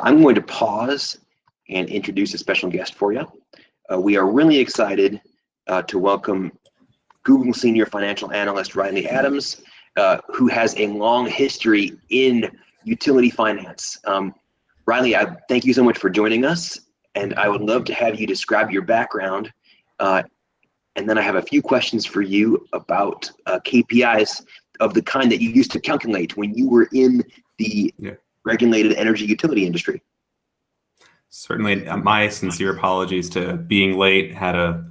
I'm going to pause and introduce a special guest for you. We are really excited to welcome Google Senior Financial Analyst Riley Adams, who has a long history in utility finance. Riley, I thank you so much for joining us, and I would love to have you describe your background, and then I have a few questions for you about KPIs of the kind that you used to calculate when you were in the regulated energy utility industry. Certainly, my sincere apologies to being late. Had a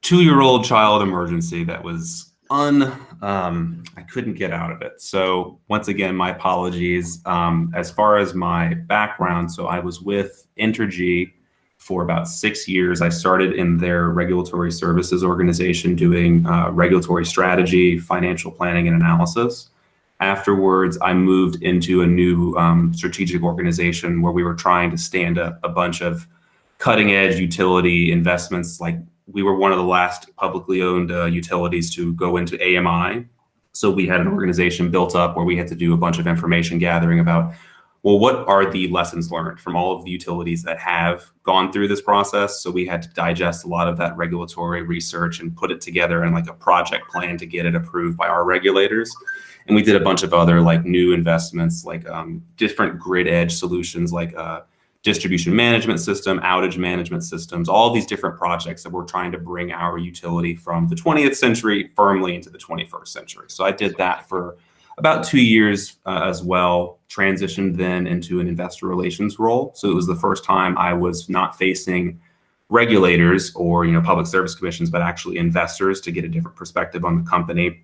2-year-old child emergency that was I couldn't get out of it. So once again, my apologies. As far as my background, so I was with Entergy for about 6 years. I started in their regulatory services organization doing regulatory strategy, financial planning, and analysis. Afterwards, I moved into a new strategic organization where we were trying to stand up a bunch of cutting edge utility investments. Like, we were one of the last publicly owned utilities to go into AMI. So we had an organization built up where we had to do a bunch of information gathering about, well, what are the lessons learned from all of the utilities that have gone through this process? So we had to digest a lot of that regulatory research and put it together in like a project plan to get it approved by our regulators. And we did a bunch of other like new investments, like different grid edge solutions, like distribution management system, outage management systems, all these different projects that we're trying to bring our utility from the 20th century firmly into the 21st century. So I did that for about 2 years as well, transitioned then into an investor relations role. So it was the first time I was not facing regulators or public service commissions, but actually investors to get a different perspective on the company.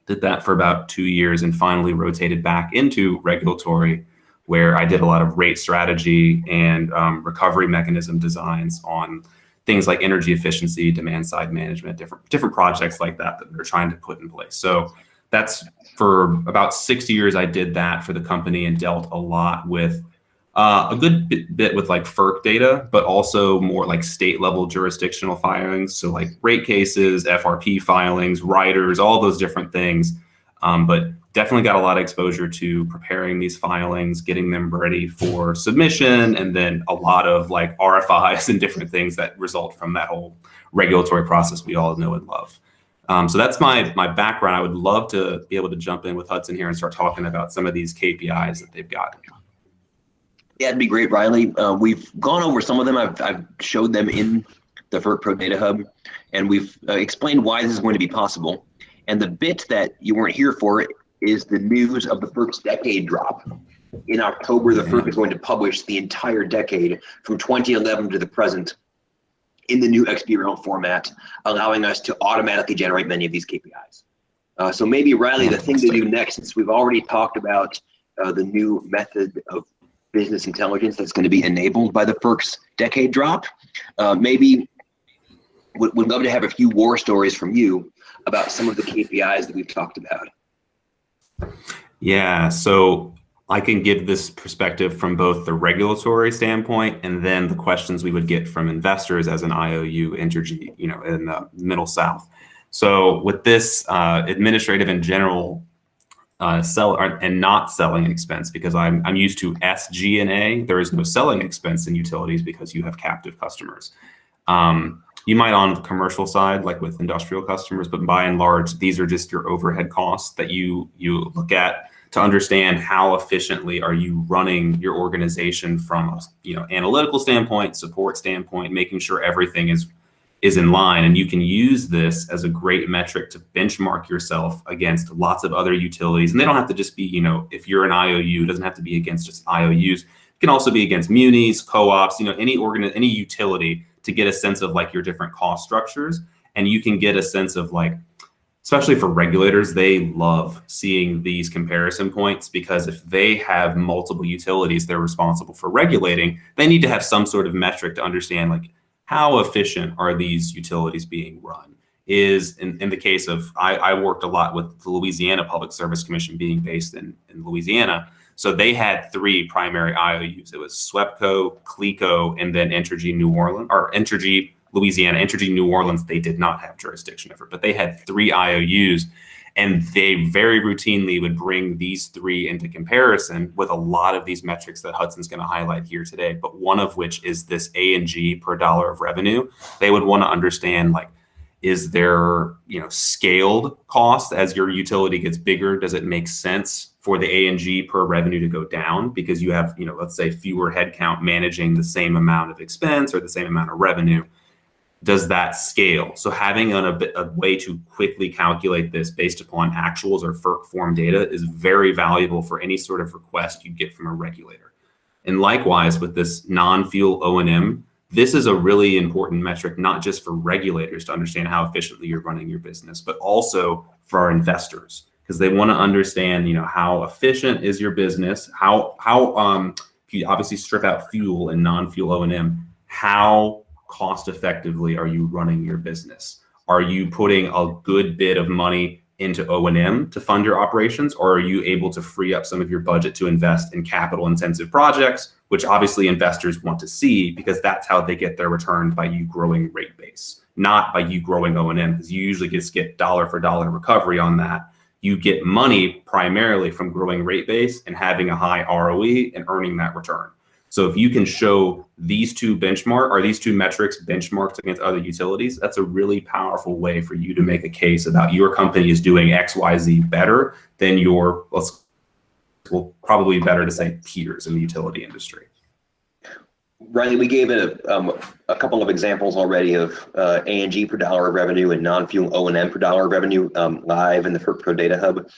Did that for about 2 years and finally rotated back into regulatory, where I did a lot of rate strategy and recovery mechanism designs on things like energy efficiency, demand side management, different projects like that we're trying to put in place. So that's for about 6 years I did that for the company and dealt a lot with a good bit with like FERC data, but also more like state level jurisdictional filings. So like rate cases, FRP filings, riders, all those different things. But definitely got a lot of exposure to preparing these filings, getting them ready for submission, and then a lot of like RFIs and different things that result from that whole regulatory process we all know and love. So that's my background. I would love to be able to jump in with Hudson here and start talking about some of these KPIs that they've got. Yeah, it'd be great, Riley. We've gone over some of them. I've showed them in the FERC Pro Data Hub, and we've explained why this is going to be possible. And the bit that you weren't here for is the news of the FERC's decade drop. In October, the FERC is going to publish the entire decade from 2011 to the present in the new XBRL format, allowing us to automatically generate many of these KPIs. So maybe, Riley, the thing to do next, since we've already talked about the new method of business intelligence that's going to be enabled by the FERC's decade drop, maybe would love to have a few war stories from you about some of the KPIs that we've talked about. Yeah, so I can give this perspective from both the regulatory standpoint and then the questions we would get from investors as an IOU Entergy, in the Middle South. So with this administrative and general sell and not selling expense, because I'm used to SG&A, there is no selling expense in utilities because you have captive customers. You might on the commercial side, like with industrial customers, but by and large, these are just your overhead costs that you look at to understand how efficiently are you running your organization from a analytical standpoint, support standpoint, making sure everything is in line. And you can use this as a great metric to benchmark yourself against lots of other utilities. And they don't have to just be, if you're an IOU, it doesn't have to be against just IOUs. It can also be against munis, co-ops, any utility, to get a sense of like your different cost structures. And you can get a sense of like, especially for regulators, they love seeing these comparison points, because if they have multiple utilities they're responsible for regulating, they need to have some sort of metric to understand like how efficient are these utilities being run. Is in the case of, I worked a lot with the Louisiana Public Service Commission being based in Louisiana. So they had 3 primary IOUs. It was SWEPCO, CLECO, and then Entergy New Orleans, or Entergy Louisiana. Entergy New Orleans, they did not have jurisdiction over, but they had 3 IOUs. And they very routinely would bring these three into comparison with a lot of these metrics that Hudson's going to highlight here today, but one of which is this A&G per dollar of revenue. They would want to understand, like, is there, scaled cost as your utility gets bigger? Does it make sense for the A&G per revenue to go down because you have, let's say fewer headcount managing the same amount of expense or the same amount of revenue? Does that scale? So having a way to quickly calculate this based upon actuals or FERC form data is very valuable for any sort of request you get from a regulator. And likewise with this non-fuel O&M, this is a really important metric, not just for regulators to understand how efficiently you're running your business, but also for our investors, because they want to understand, how efficient is your business, how if you obviously strip out fuel and non-fuel O&M, how cost effectively are you running your business? Are you putting a good bit of money into O&M to fund your operations, or are you able to free up some of your budget to invest in capital intensive projects, which obviously investors want to see because that's how they get their return, by you growing rate base, not by you growing O&M, because you usually just get dollar for dollar recovery on that. You get money primarily from growing rate base and having a high ROE and earning that return. So if you can show these two metrics benchmarked against other utilities, that's a really powerful way for you to make a case about your company is doing XYZ better than your, probably better to say, peers in the utility industry. Riley, we gave a couple of examples already of A&G per dollar of revenue and non-fuel O&M per dollar of revenue live in the FERC Pro Data Hub.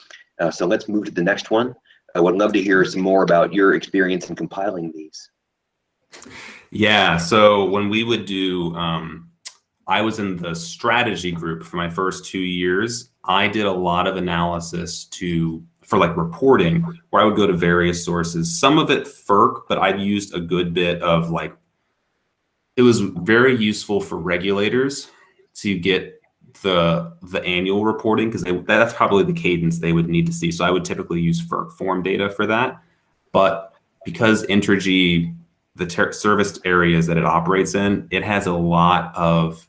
So let's move to the next one. I would love to hear some more about your experience in compiling these. Yeah, so when we would do, I was in the strategy group for my first 2 years. I did a lot of analysis for like reporting, where I would go to various sources, some of it FERC, but I've used a good bit of it was very useful for regulators to get the annual reporting, because that's probably the cadence they would need to see. So I would typically use FERC form data for that. But because Entergy, the serviced areas that it operates in, it has a lot of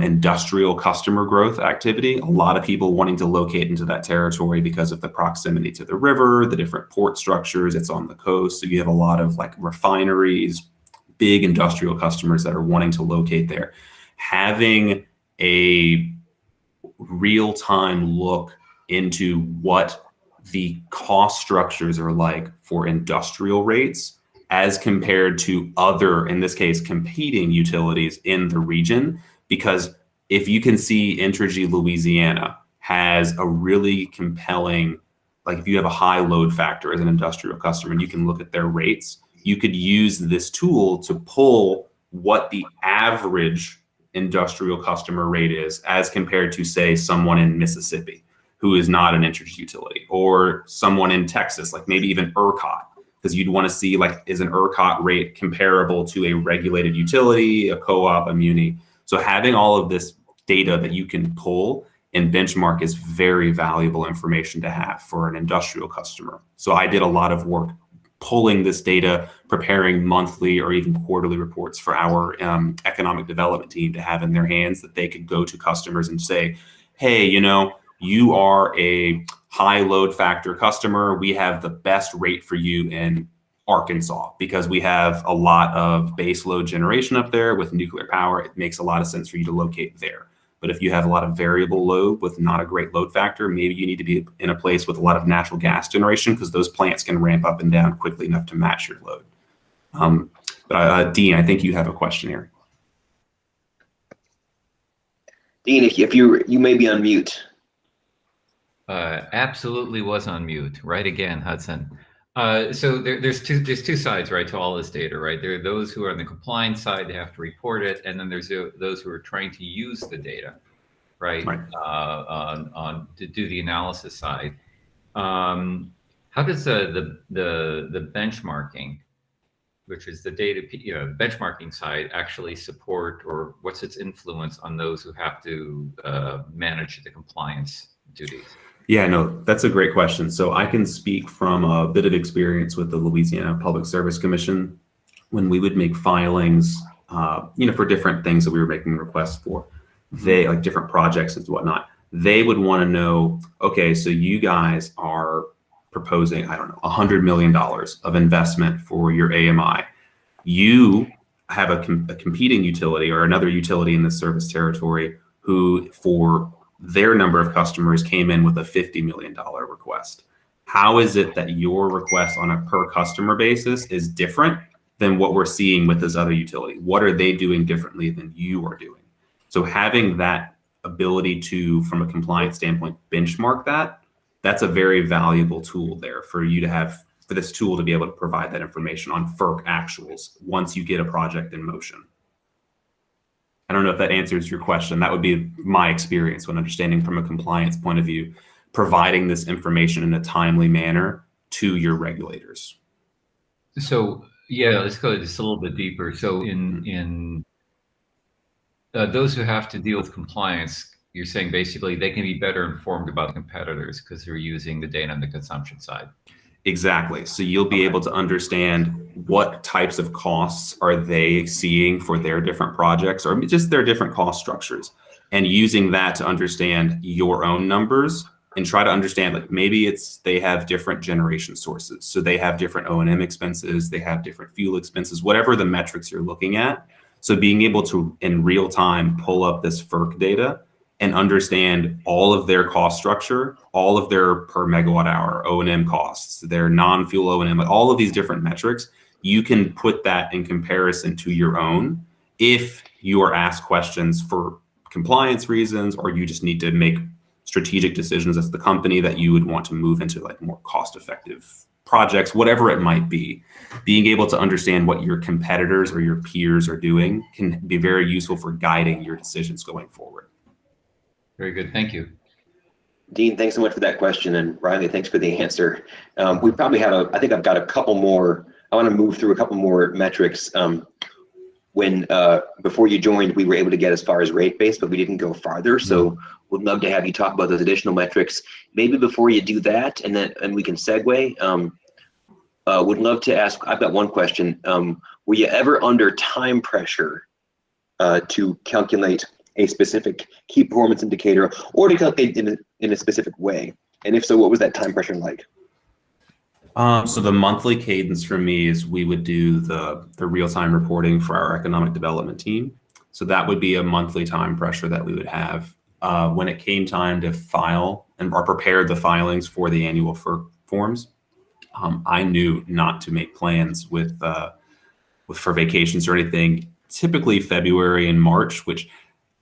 industrial customer growth activity, a lot of people wanting to locate into that territory because of the proximity to the river, the different port structures, it's on the coast. So you have a lot of refineries, big industrial customers that are wanting to locate there. Having a real-time look into what the cost structures are like for industrial rates as compared to other, in this case, competing utilities in the region. Because if you can see Entergy Louisiana has a really compelling, if you have a high load factor as an industrial customer and you can look at their rates, you could use this tool to pull what the average industrial customer rate is as compared to, say, someone in Mississippi who is not an Entergy utility, or someone in Texas, maybe even ERCOT, because you'd want to see is an ERCOT rate comparable to a regulated utility, a co-op, a muni. So having all of this data that you can pull and benchmark is very valuable information to have for an industrial customer. So I did a lot of work pulling this data, preparing monthly or even quarterly reports for our economic development team to have in their hands, that they could go to customers and say, hey, you are a high load factor customer. We have the best rate for you in Arkansas because we have a lot of base load generation up there with nuclear power. It makes a lot of sense for you to locate there. But if you have a lot of variable load with not a great load factor, maybe you need to be in a place with a lot of natural gas generation, because those plants can ramp up and down quickly enough to match your load. Dean, I think you have a question here. Dean, if you may be on mute. Absolutely was on mute. Right again, Hudson. So there's two sides, right, to all this data, right? There are those who are on the compliance side, they have to report it, and then there's those who are trying to use the data, right, to do the analysis side. How does the benchmarking, which is the data, benchmarking side, actually support, or what's its influence on those who have to manage the compliance duties? Yeah, no, that's a great question. So I can speak from a bit of experience with the Louisiana Public Service Commission when we would make filings, for different things that we were making requests for. They, different projects and whatnot, they would want to know, okay, so you guys are proposing, I don't know, $100 million of investment for your AMI. You have a competing utility or another utility in the service territory who, for their number of customers, came in with a $50 million request. How is it that your request on a per customer basis is different than what we're seeing with this other utility? What are they doing differently than you are doing? So having that ability to, from a compliance standpoint, benchmark that's a very valuable tool there for you to have, for this tool to be able to provide that information on FERC actuals once you get a project in motion. I don't know if that answers your question. That would be my experience when understanding from a compliance point of view, providing this information in a timely manner to your regulators. So yeah, let's go just a little bit deeper. So in those who have to deal with compliance, you're saying basically they can be better informed about the competitors because they're using the data on the consumption side. Exactly. So you'll be able to understand what types of costs are they seeing for their different projects or just their different cost structures, and using that to understand your own numbers and try to understand, like, maybe it's they have different generation sources. So they have different O&M expenses, they have different fuel expenses, whatever the metrics you're looking at. So being able to, in real time, pull up this FERC data and understand all of their cost structure, all of their per megawatt hour O&M costs, their non-fuel O&M, all of these different metrics, you can put that in comparison to your own if you are asked questions for compliance reasons, or you just need to make strategic decisions as the company that you would want to move into like more cost-effective projects, whatever it might be. Being able to understand what your competitors or your peers are doing can be very useful for guiding your decisions going forward. Very good. Thank you. Dean, thanks so much for that question. And Riley, thanks for the answer. We probably have I think I've got a couple more. I want to move through a couple more metrics. Before you joined, we were able to get as far as rate base, but we didn't go farther. So would love to have you talk about those additional metrics. Maybe before you do that, and we can segue, would love to ask, I've got one question. Were you ever under time pressure to calculate a specific key performance indicator, or to calculate in a specific way? And if so, what was that time pressure like? So the monthly cadence for me is we would do the real-time reporting for our economic development team. So that would be a monthly time pressure that we would have. When it came time to file or prepare the filings for the annual FERC forms, I knew not to make plans for vacations or anything. Typically February and March, which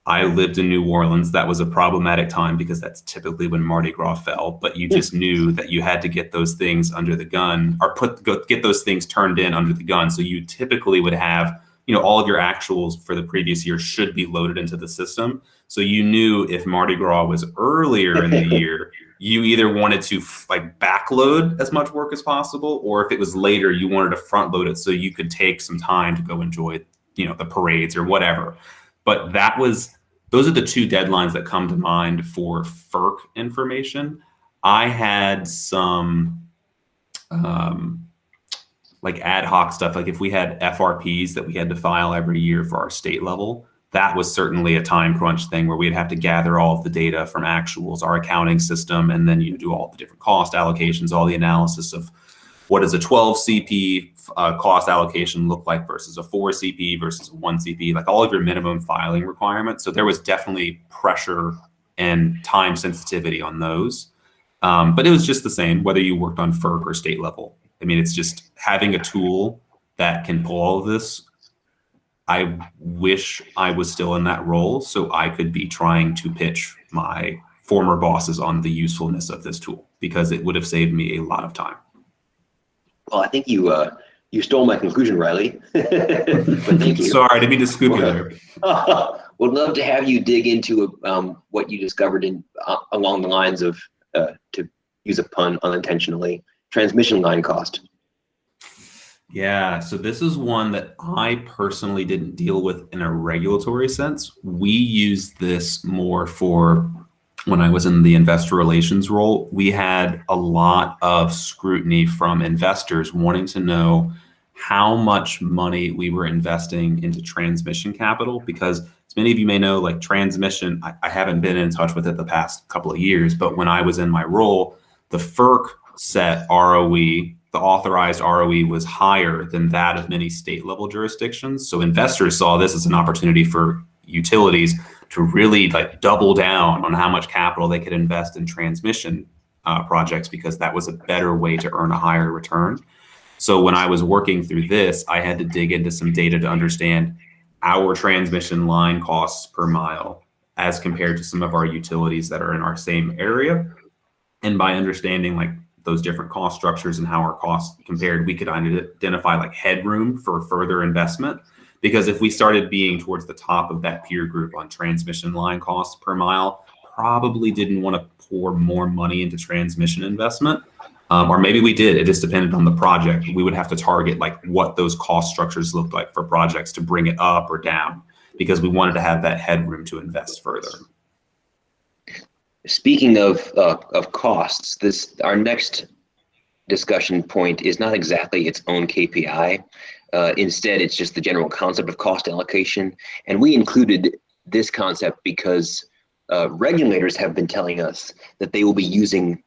I lived in New Orleans. That was a problematic time because that's typically when Mardi Gras fell, but you just knew that you had to get those things under the gun, or get those things turned in under the gun. So you typically would have, all of your actuals for the previous year should be loaded into the system. So you knew if Mardi Gras was earlier in the year, you either wanted to backload as much work as possible, or if it was later, you wanted to front load it so you could take some time to go enjoy, the parades or whatever. But those are the two deadlines that come to mind for FERC information. I had some ad hoc stuff, like if we had FRPs that we had to file every year for our state level, that was certainly a time crunch thing where we'd have to gather all of the data from actuals, our accounting system, and then do all the different cost allocations, all the analysis of what does a 12 CP cost allocation look like versus a 4 CP versus a 1 CP, like all of your minimum filing requirements. So there was definitely pressure and time sensitivity on those. But it was just the same, whether you worked on FERC or state level. I mean, it's just having a tool that can pull all of this. I wish I was still in that role so I could be trying to pitch my former bosses on the usefulness of this tool, because it would have saved me a lot of time. Well, I think you stole my conclusion, Riley. But thank you. Sorry, I didn't mean to scoop you there. Would love to have you dig into what you discovered along the lines of, to use a pun unintentionally, transmission line cost. Yeah, so this is one that I personally didn't deal with in a regulatory sense. We use this more for when I was in the investor relations role. We had a lot of scrutiny from investors wanting to know how much money we were investing into transmission capital, because As many of you may know, like transmission, I haven't been in touch with it the past couple of years, but when I was in my role, the FERC set ROE, the authorized ROE was higher than that of many state level jurisdictions. So investors saw this as an opportunity for utilities to really like double down on how much capital they could invest in transmission projects, because that was a better way to earn a higher return. So when I was working through this, I had to dig into some data to understand our transmission line costs per mile as compared to some of our utilities that are in our same area. And by understanding like those different cost structures and how our costs compared, we could identify like headroom for further investment. Because if we started being towards the top of that peer group on transmission line costs per mile, probably didn't want to pour more money into transmission investment. Or maybe we did, it just depended on the project. We would have to target like what those cost structures looked like for projects to bring it up or down, because we wanted to have that headroom to invest further. Speaking of costs, our next discussion point is not exactly its own KPI. Instead, it's just the general concept of cost allocation. And we included this concept because regulators have been telling us that they will be using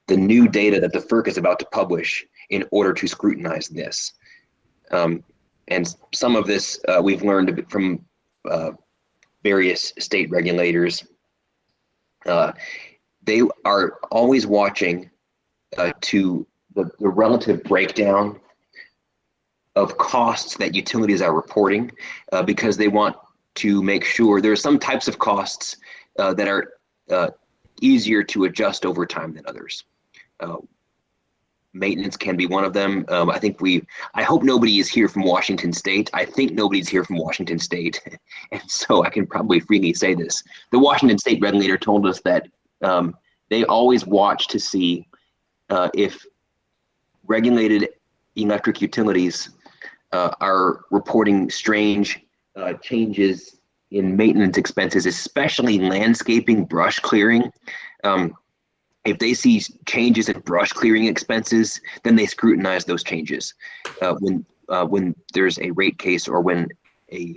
the new data that the FERC is about to publish in order to scrutinize this. And some of this we've learned from various state regulators. They are always watching to the relative breakdown of costs that utilities are reporting, because they want to make sure there are some types of costs that are easier to adjust over time than others. Maintenance can be one of them. I hope nobody is here from Washington State. I think nobody's here from Washington State. And so I can probably freely say this. The Washington State regulator told us that they always watch to see if regulated electric utilities are reporting strange changes in maintenance expenses, especially landscaping, brush clearing. If they see changes in brush clearing expenses, then they scrutinize those changes. When there's a rate case, or when a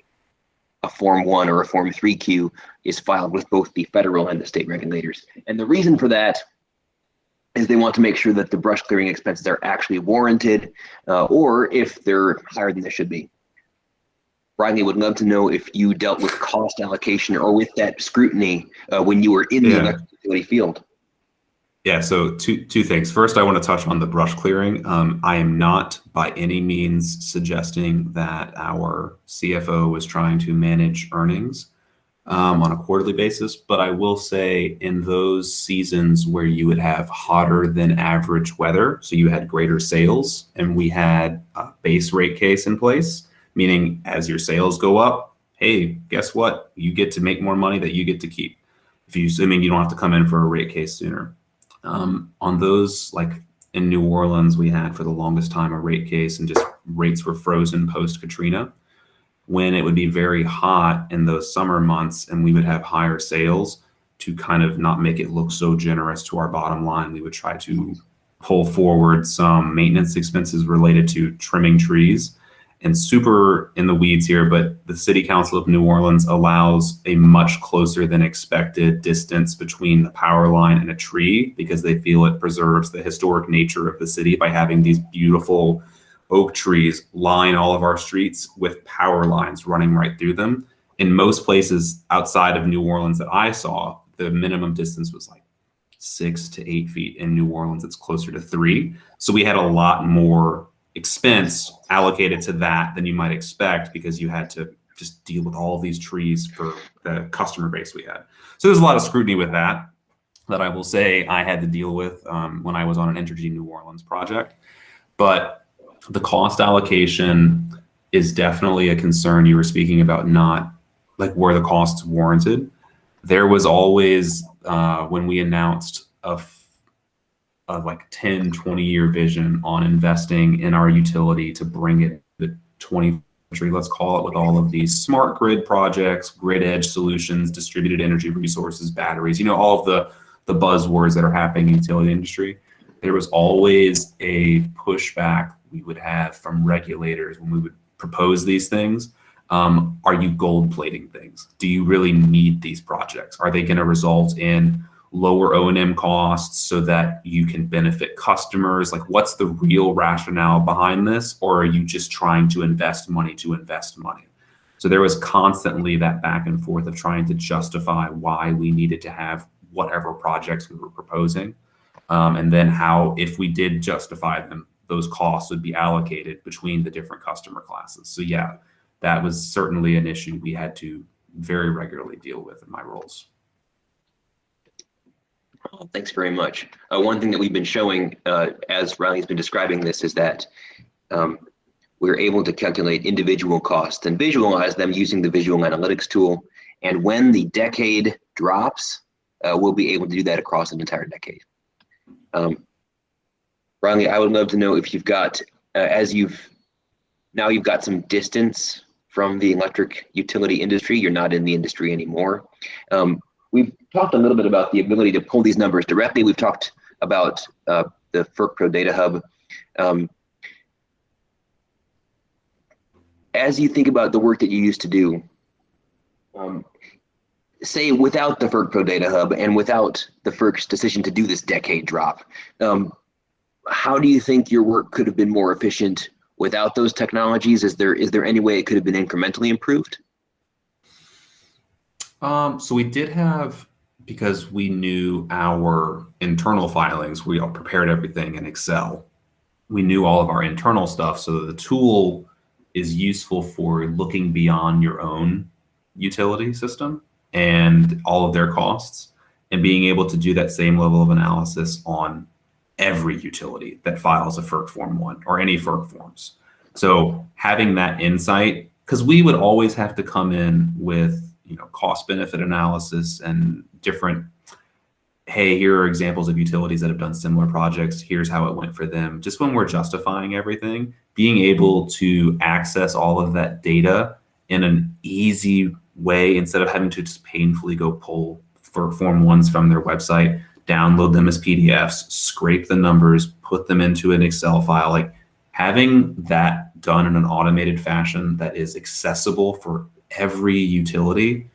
Form 1 or a Form 3Q is filed with both the federal and the state regulators. And the reason for that is they want to make sure that the brush clearing expenses are actually warranted, or if they're higher than they should be. Riley, would love to know if you dealt with cost allocation or with that scrutiny when you were in the electric utility field. Yeah, so two things. First, I want to touch on the brush clearing. I am not by any means suggesting that our CFO was trying to manage earnings on a quarterly basis, but I will say in those seasons where you would have hotter than average weather, so you had greater sales, and we had a base rate case in place, meaning as your sales go up, hey, guess what? You get to make more money that you get to keep. Assuming you don't have to come in for a rate case sooner. On those, like in New Orleans, we had for the longest time a rate case, and just rates were frozen post Katrina. When it would be very hot in those summer months and we would have higher sales, to kind of not make it look so generous to our bottom line, we would try to pull forward some maintenance expenses related to trimming trees. And super in the weeds here, but the City Council of New Orleans allows a much closer than expected distance between the power line and a tree, because they feel it preserves the historic nature of the city by having these beautiful oak trees line all of our streets with power lines running right through them. In most places outside of New Orleans that I saw, the minimum distance was like 6 to 8 feet. In New Orleans, it's closer to 3. So we had a lot more expense allocated to that than you might expect, because you had to just deal with all of these trees for the customer base we had. So there's a lot of scrutiny with that I will say I had to deal with when I was on an Entergy New Orleans project. But the cost allocation is definitely a concern. You were speaking about not like where the costs warranted. There was always, when we announced a like 10, 20-year vision on investing in our utility to bring it to the 20th century, let's call it, with all of these smart grid projects, grid edge solutions, distributed energy resources, batteries, all of the buzzwords that are happening in the utility industry. There was always a pushback we would have from regulators when we would propose these things Are you gold plating things? Do you really need these projects? Are they going to result in lower O&M costs so that you can benefit customers? Like, what's the real rationale behind this? Or are you just trying to invest money to invest money? So there was constantly that back and forth of trying to justify why we needed to have whatever projects we were proposing. And then how, if we did justify them, those costs would be allocated between the different customer classes. So yeah, that was certainly an issue we had to very regularly deal with in my roles. Oh, thanks very much. One thing that we've been showing as Riley's been describing this is that we're able to calculate individual costs and visualize them using the visual analytics tool. And when the decade drops, we'll be able to do that across an entire decade. Riley, I would love to know if you've got, you've got some distance from the electric utility industry. You're not in the industry anymore. We've talked a little bit about the ability to pull these numbers directly. We've talked about the FERC Pro Data Hub. As you think about the work that you used to do, say without the FERC Pro Data Hub and without the FERC's decision to do this decade drop, how do you think your work could have been more efficient without those technologies? Is there any way it could have been incrementally improved? So we did have, because we knew our internal filings, we all prepared everything in Excel. We knew all of our internal stuff, so the tool is useful for looking beyond your own utility system and all of their costs, and being able to do that same level of analysis on every utility that files a FERC Form 1 or any FERC forms. So having that insight, because we would always have to come in with cost benefit analysis and different, hey, here are examples of utilities that have done similar projects. Here's how it went for them. Just when we're justifying everything, being able to access all of that data in an easy way instead of having to just painfully go pull FERC Form 1s from their website, download them as PDFs, scrape the numbers, put them into an Excel file. Like, having that done in an automated fashion that is accessible for every utility,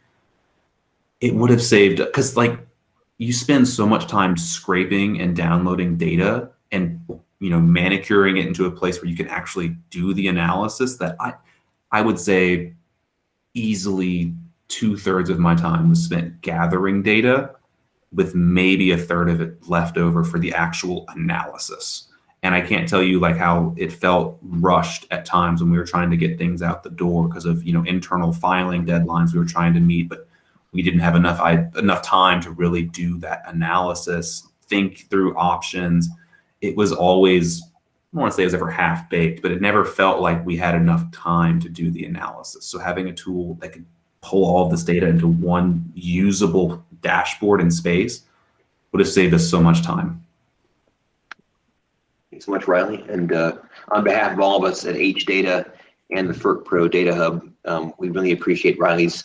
it would have saved, because like you spend so much time scraping and downloading data and manicuring it into a place where you can actually do the analysis, that I would say easily 2/3 of my time was spent gathering data, with maybe 1/3 of it left over for the actual analysis. And I can't tell you like how it felt rushed at times when we were trying to get things out the door because of internal filing deadlines we were trying to meet, but we didn't have enough time to really do that analysis, think through options. It was always, I don't want to say it was ever half baked, but it never felt like we had enough time to do the analysis. So having a tool that could pull all of this data into one usable dashboard in space would have saved us so much time. Thanks so much, Riley. And on behalf of all of us at H-Data and the FERC Pro Data Hub, we really appreciate Riley's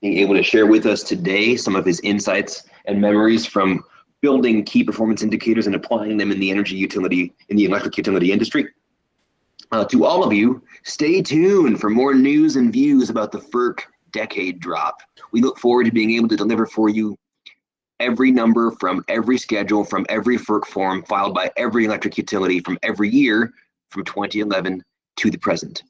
being able to share with us today some of his insights and memories from building key performance indicators and applying them in the electric utility industry. To all of you, stay tuned for more news and views about the FERC decade drop. We look forward to being able to deliver for you every number from every schedule, from every FERC form filed by every electric utility from every year from 2011 to the present.